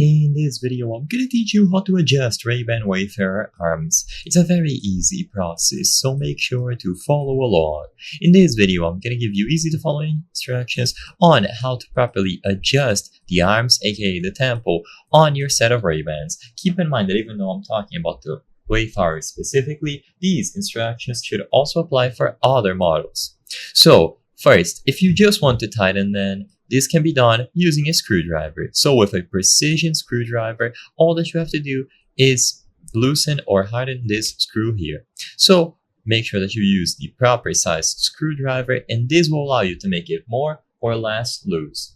In this video, I'm gonna teach you how to adjust Ray-Ban Wayfarer arms. It's a very easy process, so make sure to follow along. In this video, I'm gonna give you easy to follow instructions on how to properly adjust the arms, aka the tempo, on your set of Ray-Bans. Keep in mind that even though I'm talking about the Wayfarer specifically, these instructions should also apply for other models. So, first, if you just want to tighten them, this can be done using a screwdriver. So with a precision screwdriver, all that you have to do is loosen or harden this screw here. So make sure that you use the proper sized screwdriver, and this will allow you to make it more or less loose.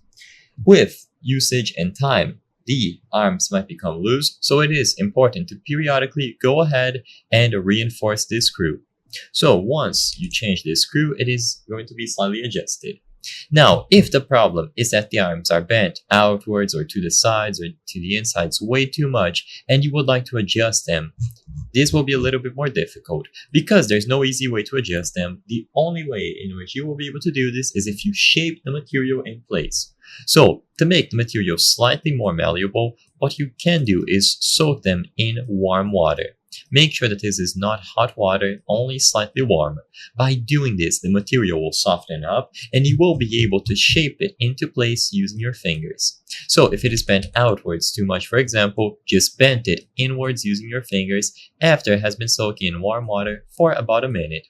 With usage and time, the arms might become loose, so it is important to periodically go ahead and reinforce this screw. So once you change this screw, it is going to be slightly adjusted. Now, if the problem is that the arms are bent outwards or to the sides or to the insides way too much and you would like to adjust them, this will be a little bit more difficult because there's no easy way to adjust them. The only way in which you will be able to do this is if you shape the material in place. So, to make the material slightly more malleable, what you can do is soak them in warm water. Make sure that this is not hot water, only slightly warm. By doing this, the material will soften up and you will be able to shape it into place using your fingers. So if it is bent outwards too much, for example, just bend it inwards using your fingers after it has been soaked in warm water for about a minute.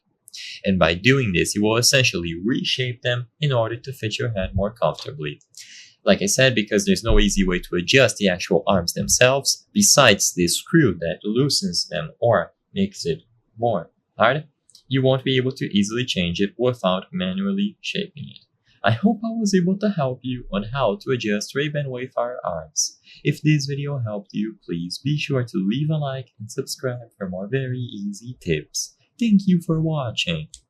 And by doing this, you will essentially reshape them in order to fit your head more comfortably. Like I said, because there's no easy way to adjust the actual arms themselves, besides this screw that loosens them or makes it more hard, you won't be able to easily change it without manually shaping it. I hope I was able to help you on how to adjust Ray-Ban Wayfarer arms. If this video helped you, please be sure to leave a like and subscribe for more very easy tips. Thank you for watching.